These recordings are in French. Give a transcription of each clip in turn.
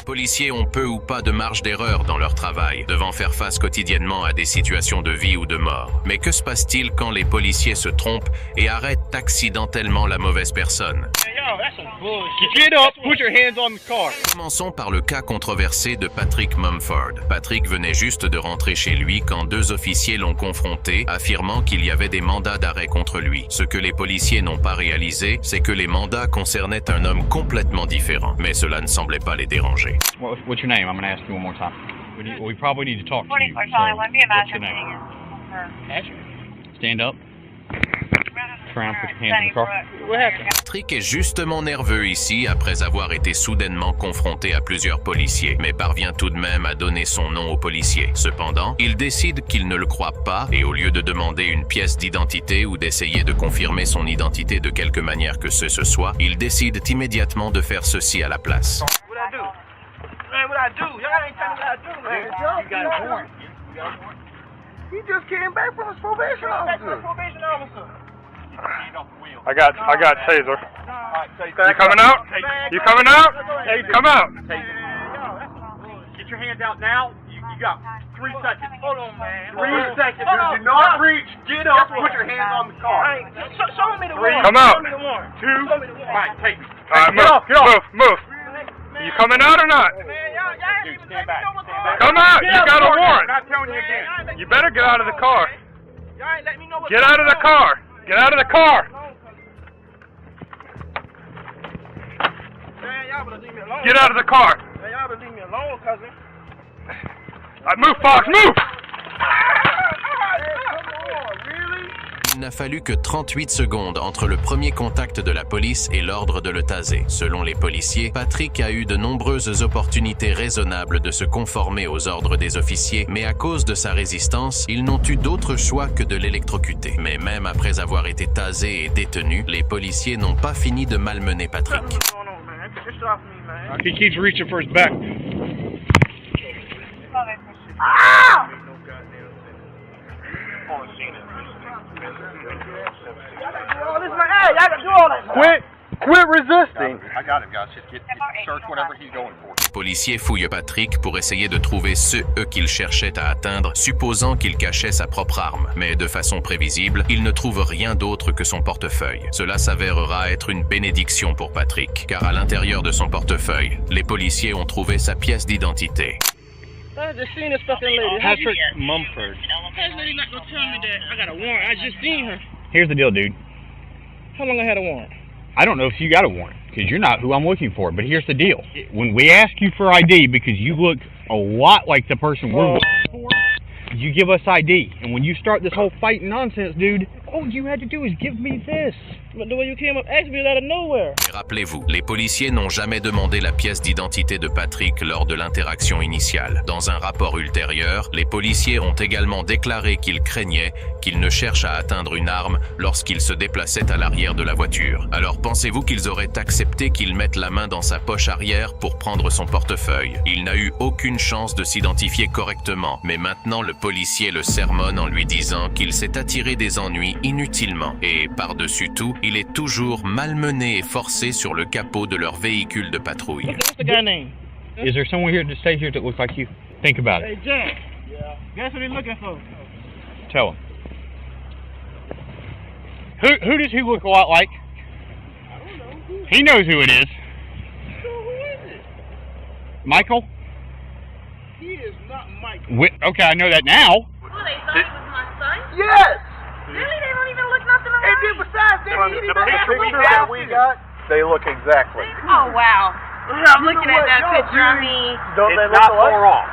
policiers ont peu ou pas de marge d'erreur dans leur travail, devant faire face quotidiennement à des situations de vie ou de mort. Mais que se passe-t-il quand les policiers se trompent et arrêtent accidentellement la mauvaise personne? Commençons par le cas controversé de Patrick Mumford. Patrick venait juste de rentrer chez lui quand deux officiers l'ont confronté, affirmant qu'il y avait des mandats d'arrêt contre lui. Ce que les policiers n'ont pas réalisé, c'est que les mandats concernaient un homme complètement différent. Mais cela ne semblait pas les déranger. What's your name? I'm going to ask you one more time. We probably need to talk to you. So, what's your name? Stand up. Turn around, put your hands in the car. What happened? Patrick est justement nerveux ici après avoir été soudainement confronté à plusieurs policiers, mais parvient tout de même à donner son nom aux policiers. Cependant, il décide qu'il ne le croit pas et au lieu de demander une pièce d'identité ou d'essayer de confirmer son identité de quelque manière que ce soit, il décide immédiatement de faire ceci à la place. I got taser. You coming out? You coming out? Come out. Get your hands out now. You got 3 seconds. Hold on, man. 3 seconds. Do not reach. Get up. Put your hands on the car. Show me the warrant. Come out. Show me the warrant. 2. Show me the warrant. All right, take me. All right, move. You coming out or not? Man, y'all ain't even Stand let me know what's going on. Come out. You got a warrant. I'm not telling you again. You better get out of the car. Y'all ain't let me know what's Get out of the car. Get out of the car. Man, y'all better leave me alone. Get out of the car. Man, y'all better leave me alone, cousin. Move, Fox, move. Il n'a fallu que 38 secondes entre le premier contact de la police et l'ordre de le taser. Selon les policiers, Patrick a eu de nombreuses opportunités raisonnables de se conformer aux ordres des officiers, mais à cause de sa résistance, ils n'ont eu d'autre choix que de l'électrocuter. Mais même après avoir été tasé et détenu, les policiers n'ont pas fini de malmener Patrick. He keeps reaching for his back. Quit resisting. I got him, guys. Just search whatever he's going for. Les policiers fouillent Patrick pour essayer de trouver ceux qu'ils cherchaient à atteindre, supposant qu'il cachait sa propre arme. Mais de façon prévisible, ils ne trouvent rien d'autre que son portefeuille. Cela s'avérera être une bénédiction pour Patrick, car à l'intérieur de son portefeuille, les policiers ont trouvé sa pièce d'identité. I just seen this fucking lady. Patrick Mumford. This lady not gonna tell me that I got a warrant. I just seen her. Here's the deal, dude. How long I had a warrant? I don't know if you got a warrant, because you're not who I'm looking for, but here's the deal. When we ask you for ID, because you look a lot like the person we're looking for, you give us ID. And when you start this whole fighting nonsense, dude, all you had to do is give me this. But the way you came up asked me out of nowhere. Mais rappelez-vous, les policiers n'ont jamais demandé la pièce d'identité de Patrick lors de l'interaction initiale. Dans un rapport ultérieur, les policiers ont également déclaré qu'ils craignaient qu'il ne cherche à atteindre une arme lorsqu'il se déplaçait à l'arrière de la voiture. Alors pensez-vous qu'ils auraient accepté qu'il mette la main dans sa poche arrière pour prendre son portefeuille? Il n'a eu aucune chance de s'identifier correctement, mais maintenant le policier le sermonne en lui disant qu'il s'est attiré des ennuis inutilement. Et par-dessus tout, il est toujours malmené et forcé sur le capot de leur véhicule de patrouille. What's the guy name? Is there someone here to stay here that looks like you? Think about it. Hey, Jack. Yeah. Guess what he's looking for? Tell him. Who does he look a lot like? I don't know. He knows who it is. So who is it? Michael? He is not Michael. Okay, I know that now. Oh, they thought it was my son? Yes! Really? They don't even look nothing And alike? then besides that, he didn't even have picture that we got, they look exactly. Oh, wow. I'm looking at that picture. I mean, Don't they It's look not alike? far off.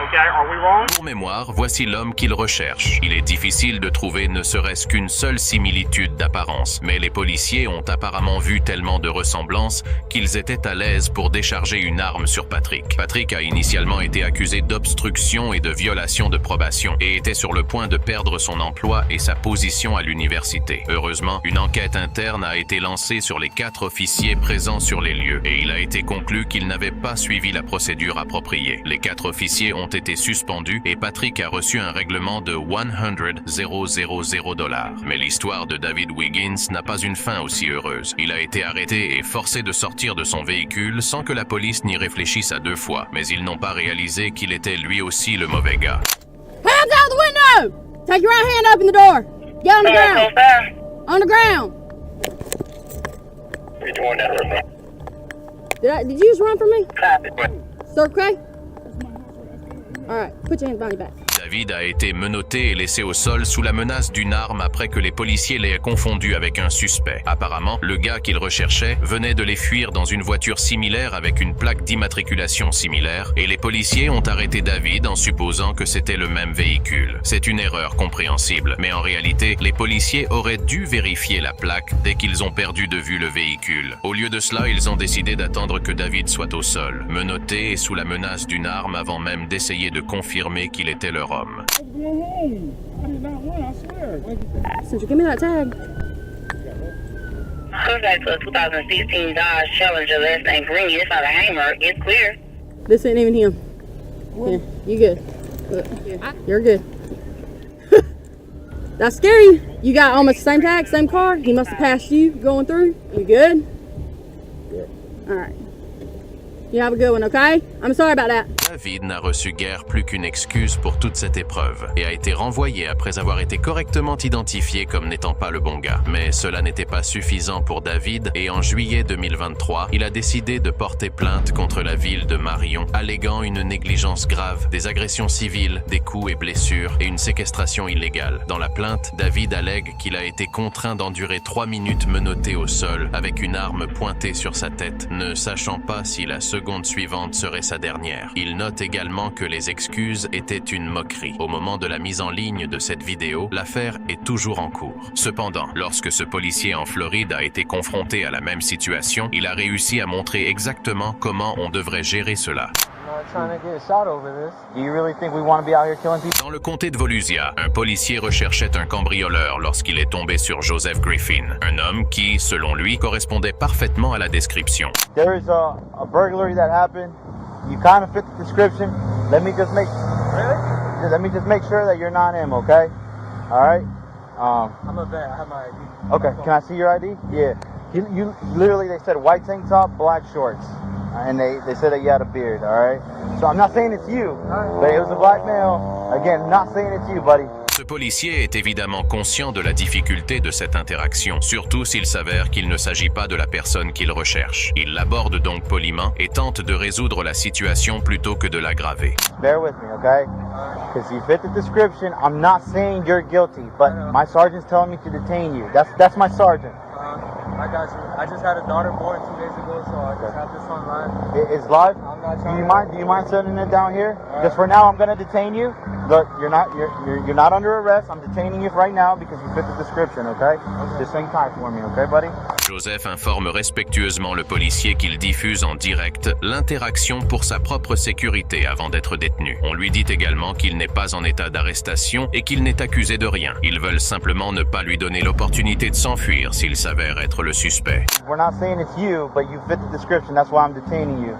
Okay, are we wrong? Pour mémoire, voici l'homme qu'il recherche. Il est difficile de trouver ne serait-ce qu'une seule similitude d'apparence, mais les policiers ont apparemment vu tellement de ressemblances qu'ils étaient à l'aise pour décharger une arme sur Patrick. Patrick a initialement été accusé d'obstruction et de violation de probation et était sur le point de perdre son emploi et sa position à l'université. Heureusement, une enquête interne a été lancée sur les 4 officiers présents sur les lieux et il a été conclu qu'ils n'avaient pas suivi la procédure appropriée. Les 4 officiers policiers ont été suspendus et Patrick a reçu un règlement de $100,000. Mais l'histoire de David Wiggins n'a pas une fin aussi heureuse. Il a été arrêté et forcé de sortir de son véhicule sans que la police n'y réfléchisse à deux fois. Mais ils n'ont pas réalisé qu'il était lui aussi le mauvais gars. Hands out the window! Take your right hand, open the door. Get on the ground. On the ground. Did you just run from me? It's okay? All right, put your hands behind your back. David a été menotté et laissé au sol sous la menace d'une arme après que les policiers l'aient confondu avec un suspect. Apparemment, le gars qu'ils recherchaient venait de les fuir dans une voiture similaire avec une plaque d'immatriculation similaire et les policiers ont arrêté David en supposant que c'était le même véhicule. C'est une erreur compréhensible, mais en réalité, les policiers auraient dû vérifier la plaque dès qu'ils ont perdu de vue le véhicule. Au lieu de cela, ils ont décidé d'attendre que David soit au sol, menotté et sous la menace d'une arme avant même d'essayer de confirmer qu'il était leur homme. Since you give me that tag. Comes back to a 2016 Dodge Challenger, last name Green. It's not a Hammer. It's clear. This ain't even him. Yeah, you good. You're good. That's scary. You got almost the same tag, same car. He must have passed you going through. You good? Good. All right. You have a good one, okay? I'm sorry about that. David n'a reçu guère plus qu'une excuse pour toute cette épreuve et a été renvoyé après avoir été correctement identifié comme n'étant pas le bon gars. Mais cela n'était pas suffisant pour David et en juillet 2023, il a décidé de porter plainte contre la ville de Marion, alléguant une négligence grave, des agressions civiles, des coups et blessures et une séquestration illégale. Dans la plainte, David allègue qu'il a été contraint d'endurer 3 minutes menotté au sol avec une arme pointée sur sa tête, ne sachant pas si la seconde suivante serait sa dernière. Il note également que les excuses étaient une moquerie. Au moment de la mise en ligne de cette vidéo, l'affaire est toujours en cours. Cependant, lorsque ce policier en Floride a été confronté à la même situation, il a réussi à montrer exactement comment on devrait gérer cela. Dans le comté de Volusia, un policier recherchait un cambrioleur lorsqu'il est tombé sur Joseph Griffin, un homme qui, selon lui, correspondait parfaitement à la description. There is a burglary that happened. You kind of fit the description. Let me just make sure that you're not him, okay? All right. I'm a vet. I have my ID. Okay. Can I see your ID? Yeah. You literally, they said white tank top, black shorts, and they said that you had a beard. All right. So I'm not saying it's you, but it was a black male. Again, not saying it's you, buddy. Ce policier est évidemment conscient de la difficulté de cette interaction, surtout s'il s'avère qu'il ne s'agit pas de la personne qu'il recherche. Il l'aborde donc poliment et tente de résoudre la situation plutôt que de l'aggraver. Bear with me, okay? Because you fit the description. I'm not saying you're guilty, but my sergeant's telling me to detain you. That's my sergeant. I got you. I just had a daughter born 2 days ago, so I just have this on live. It's live? I'm not Do you mind setting it down here? Just for now, I'm gonna detain you. Look, you're not under arrest. I'm detaining you right now because you fit the description, okay? Just hang tight for me, okay, buddy? Joseph informe respectueusement le policier qu'il diffuse en direct l'interaction pour sa propre sécurité avant d'être détenu. On lui dit également qu'il n'est pas en état d'arrestation et qu'il n'est accusé de rien. Ils veulent simplement ne pas lui donner l'opportunité de s'enfuir s'il s'avère être le suspect. We're not saying it's you, but you fit the description. That's why I'm detaining you.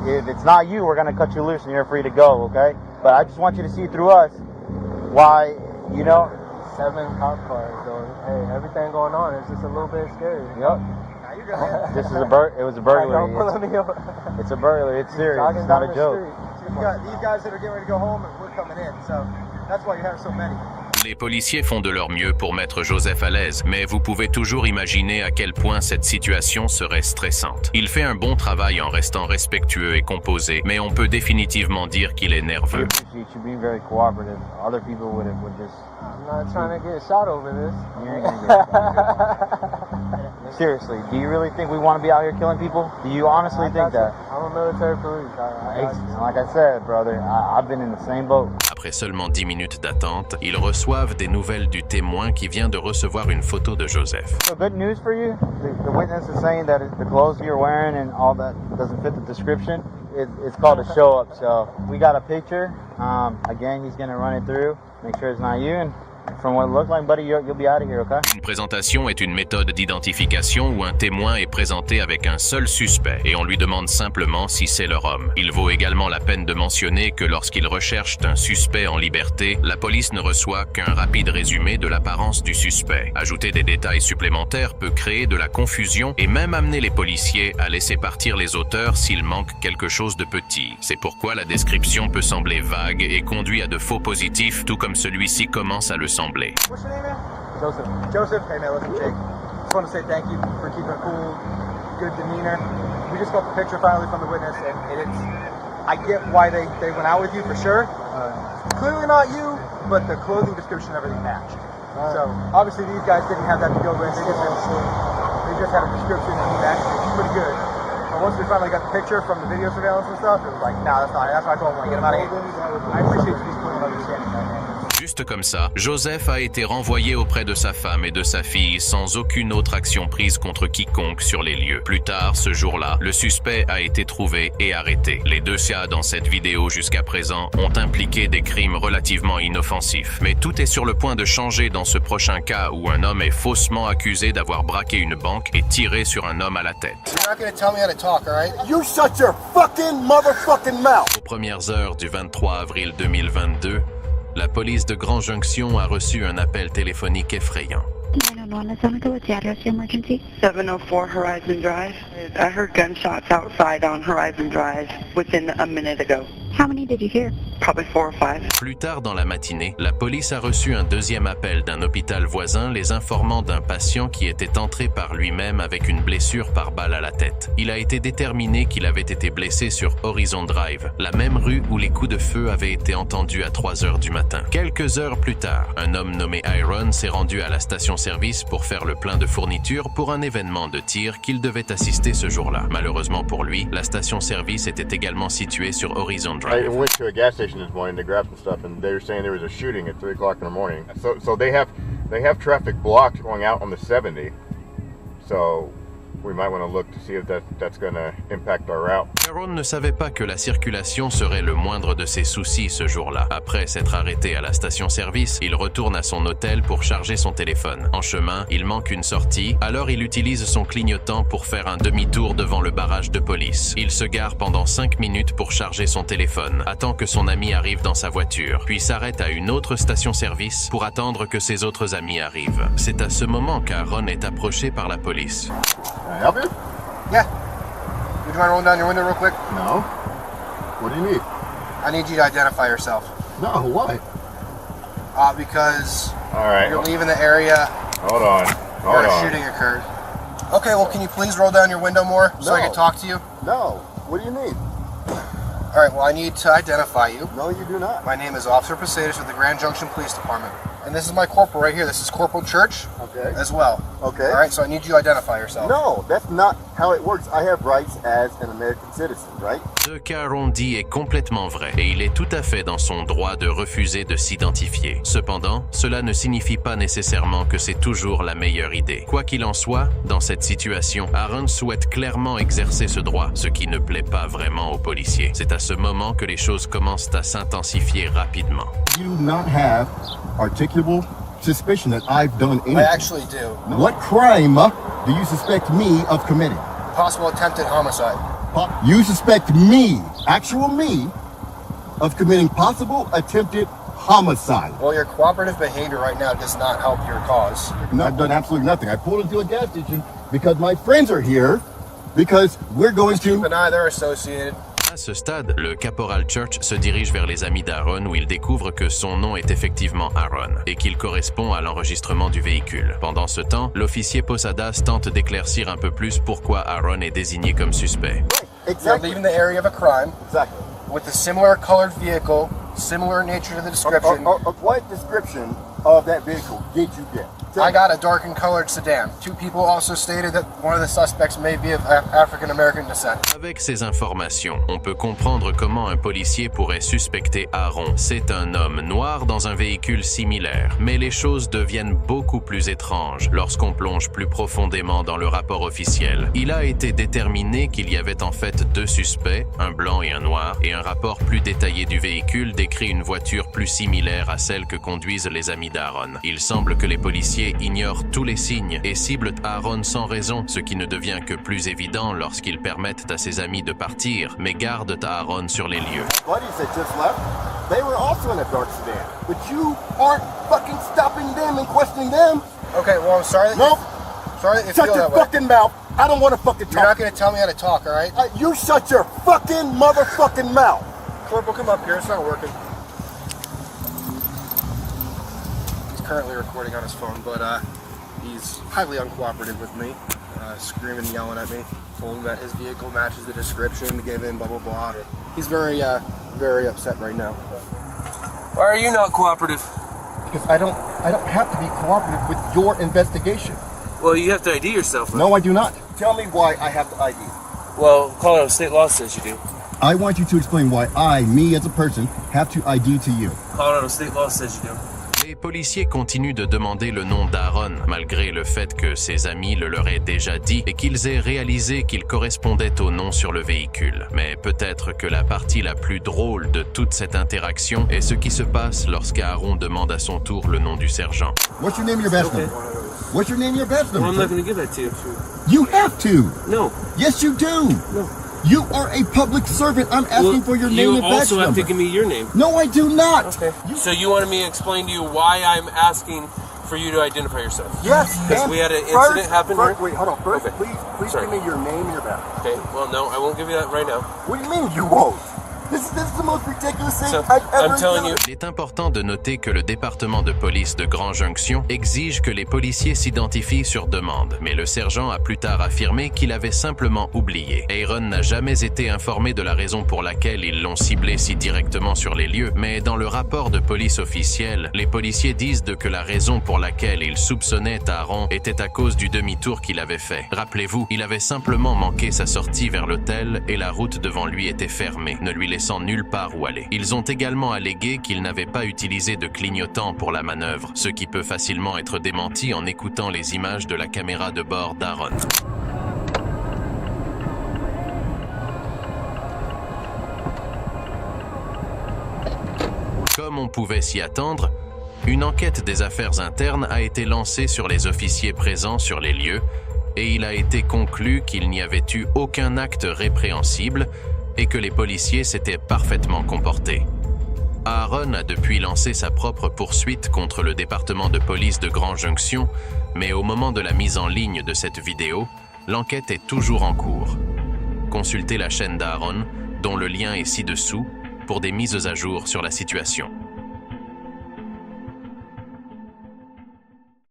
If it's not you, we're gonna cut you loose and you're free to go, okay? But I just want you to see through us why, 7 cop cars, so hey, everything going on is just a little bit scary. Yep. This is it was a burglary. It's a burglary. It's serious. It's not a joke. You got these guys that are getting ready to go home, and we're coming in, so that's why you have so many. Les policiers font de leur mieux pour mettre Joseph à l'aise, mais vous pouvez toujours imaginer à quel point cette situation serait stressante. Il fait un bon travail en restant respectueux et composé, mais on peut définitivement dire qu'il est nerveux. I'm not trying to get shot over this. Seriously, do you really think we want to be out here killing people? Do you honestly think that? I'm a military police. Like I said, brother, I've been in the same boat. Après seulement 10 minutes d'attente, ils reçoivent des nouvelles du témoin qui vient de recevoir une photo de Joseph. So good news for you. The witness is saying that the clothes you're wearing and all that doesn't fit the description. It's called a show up. So we got a picture. Again, he's gonna run it through, make sure it's not you, and from what it looked like, buddy, you'll be out of here, okay? Une présentation est une méthode d'identification où un témoin est présenté avec un seul suspect et on lui demande simplement si c'est leur homme. Il vaut également la peine de mentionner que lorsqu'ils recherchent un suspect en liberté, la police ne reçoit qu'un rapide résumé de l'apparence du suspect. Ajouter des détails supplémentaires peut créer de la confusion et même amener les policiers à laisser partir les auteurs s'il manque quelque chose de petit. C'est pourquoi la description peut sembler vague et conduit à de faux positifs, tout comme celui-ci commence à le sembler. What's your name, man? Joseph. Joseph? Hey, man, listen, Jake. Just want to say thank you for keeping a cool, good demeanor. We just got the picture finally from the witness, and it's... I get why they went out with you, for sure. Clearly not you, but the clothing description and everything matched. So, obviously these guys didn't have that to go with. They just had a description and he matched it. It's pretty good. But once we finally got the picture from the video surveillance and stuff, it was like, nah, that's not it. That's why I told him, like, get him out of here. I appreciate you just putting understanding that, man. Juste comme ça, Joseph a été renvoyé auprès de sa femme et de sa fille sans aucune autre action prise contre quiconque sur les lieux. Plus tard, ce jour-là, le suspect a été trouvé et arrêté. Les deux cas dans cette vidéo jusqu'à présent ont impliqué des crimes relativement inoffensifs. Mais tout est sur le point de changer dans ce prochain cas où un homme est faussement accusé d'avoir braqué une banque et tiré sur un homme à la tête. You're not gonna tell me how to talk, all right? You shut your fucking motherfucking mouth! Aux premières heures du 23 avril 2022, la police de Grand Junction a reçu un appel téléphonique effrayant. 911, what's the address of your emergency? 704 Horizon Drive. I heard gunshots outside on Horizon Drive within a minute ago. How many did you hear? Probably 4 or 5. Plus tard dans la matinée, la police a reçu un deuxième appel d'un hôpital voisin les informant d'un patient qui était entré par lui-même avec une blessure par balle à la tête. Il a été déterminé qu'il avait été blessé sur Horizon Drive, la même rue où les coups de feu avaient été entendus à 3 heures du matin. Quelques heures plus tard, un homme nommé Iron s'est rendu à la station-service pour faire le plein de fournitures pour un événement de tir qu'il devait assister ce jour-là. Malheureusement pour lui, la station-service était également située sur Horizon Drive. I went to a gas station this morning to grab some stuff, and they were saying there was a shooting at 3 o'clock in the morning. So they have traffic blocked going out on the 70. So we might want to look to see if that's going to impact our route. Aaron ne savait pas que la circulation serait le moindre de ses soucis ce jour-là. Après s'être arrêté à la station-service, il retourne à son hôtel pour charger son téléphone. En chemin, il manque une sortie, alors il utilise son clignotant pour faire un demi-tour devant le barrage de police. Il se gare pendant 5 minutes pour charger son téléphone, attend que son ami arrive dans sa voiture, puis s'arrête à une autre station-service pour attendre que ses autres amis arrivent. C'est à ce moment qu'Aaron est approché par la police. Can I help you? Yeah. Would you mind rolling down your window real quick? No. What do you need? I need you to identify yourself. No, why? Because All right. you're leaving the area Hold on. where a shooting occurred. Okay, well, can you please roll down your window more so I can talk to you? No. What do you need? All right, well, I need to identify you. No, you do not. My name is Officer Posadas with the Grand Junction Police Department. And this is my corporal right here. This is Corporal Church as well. Okay. All right, so I need you to identify yourself. No, that's not how it works. I have rights as an American citizen, right? Ce qu'Aaron dit est complètement vrai et il est tout à fait dans son droit de refuser de s'identifier. Cependant, cela ne signifie pas nécessairement que c'est toujours la meilleure idée. Quoi qu'il en soit, dans cette situation, Aaron souhaite clairement exercer ce droit, ce qui ne plaît pas vraiment aux policiers. C'est à ce moment que les choses commencent à s'intensifier rapidement. You do not have articulable suspicion that I've done anything. I actually do. What crime do you suspect me of committing? Possible attempted homicide. You suspect me, actual me, of committing possible attempted homicide. Well, your cooperative behavior right now does not help your cause. No, I've done absolutely nothing. I pulled into a gas station because my friends are here, because we're going to... Keep an eye, they're associated. À ce stade, le caporal Church se dirige vers les amis d'Aaron où il découvre que son nom est effectivement Aaron et qu'il correspond à l'enregistrement du véhicule. Pendant ce temps, l'officier Posadas tente d'éclaircir un peu plus pourquoi Aaron est désigné comme suspect. You're leaving the area of a crime with a similar colored vehicle, similar nature to the description. What description of that vehicle did you get? I got a dark and colored sedan. 2 people also stated that one of the suspects may be of African American descent. Avec ces informations, on peut comprendre comment un policier pourrait suspecter Aaron. C'est un homme noir dans un véhicule similaire. Mais les choses deviennent beaucoup plus étranges lorsqu'on plonge plus profondément dans le rapport officiel. Il a été déterminé qu'il y avait en fait 2 suspects, un blanc et un noir, et un rapport plus détaillé du véhicule décrit une voiture plus similaire à celle que conduisent les amis d'Aaron. Il semble que les policiers ignorent tous les signes et ciblent Aaron sans raison, ce qui ne devient que plus évident lorsqu'ils permettent à ses amis de partir, mais gardent Aaron sur les lieux. Buddies that just left, they were also in a dark sedan, but you aren't fucking stopping them and questioning them. Okay, well, I'm sorry. Nope. Sorry that you Shut feel your that way. fucking mouth. I don't want to fucking talk. You're not going to tell me how to talk, all right? You shut your fucking motherfucking mouth. Corporal, come up here. It's not working. He's currently recording on his phone, but he's highly uncooperative with me, screaming and yelling at me. Told him that his vehicle matches the description, gave him blah, blah, blah. He's very upset right now. Why are you not cooperative? Because I don't have to be cooperative with your investigation. Well, you have to ID yourself. Right? No, I do not. Tell me why I have to ID. Well, Colorado state law says you do. I want you to explain why me as a person, have to ID to you. Colorado state law says you do. Les policiers continuent de demander le nom d'Aaron, malgré le fait que ses amis le leur aient déjà dit et qu'ils aient réalisé qu'il correspondait au nom sur le véhicule. Mais peut-être que la partie la plus drôle de toute cette interaction est ce qui se passe lorsqu'Aaron demande à son tour le nom du sergent. What's your name and your badge number? What's your name and your badge number? Well, I'm not going to give that to you. You have to. No. Yes, you do. No. You are a public servant. I'm asking for your name and badge number. You also have to give me your name. No, I do not. Okay. So you wanted me to explain to you why I'm asking for you to identify yourself? Yes. Because we had an incident happen here? Wait, hold on. First, okay. please give me your name and your badge. Okay. Well, no, I won't give you that right now. What do you mean you won't? This is the most ridiculous thing So, I've ever I'm telling you. Il est important de noter que le département de police de Grand Junction exige que les policiers s'identifient sur demande, mais le sergent a plus tard affirmé qu'il avait simplement oublié. Aaron n'a jamais été informé de la raison pour laquelle ils l'ont ciblé si directement sur les lieux, mais dans le rapport de police officiel, les policiers disent que la raison pour laquelle ils soupçonnaient Aaron était à cause du demi-tour qu'il avait fait. Rappelez-vous, il avait simplement manqué sa sortie vers l'hôtel et la route devant lui était fermée, ne lui laissant nulle part où aller. Ils ont également allégué qu'il n'avait pas utilisé de clignotant pour la manœuvre, ce qui peut facilement être démenti en écoutant les images de la caméra de bord d'Aaron. Comme on pouvait s'y attendre, une enquête des affaires internes a été lancée sur les officiers présents sur les lieux et il a été conclu qu'il n'y avait eu aucun acte répréhensible et que les policiers s'étaient parfaitement comportés. Aaron a depuis lancé sa propre poursuite contre le département de police de Grand Junction, mais au moment de la mise en ligne de cette vidéo, l'enquête est toujours en cours. Consultez la chaîne d'Aaron, dont le lien est ci-dessous, pour des mises à jour sur la situation.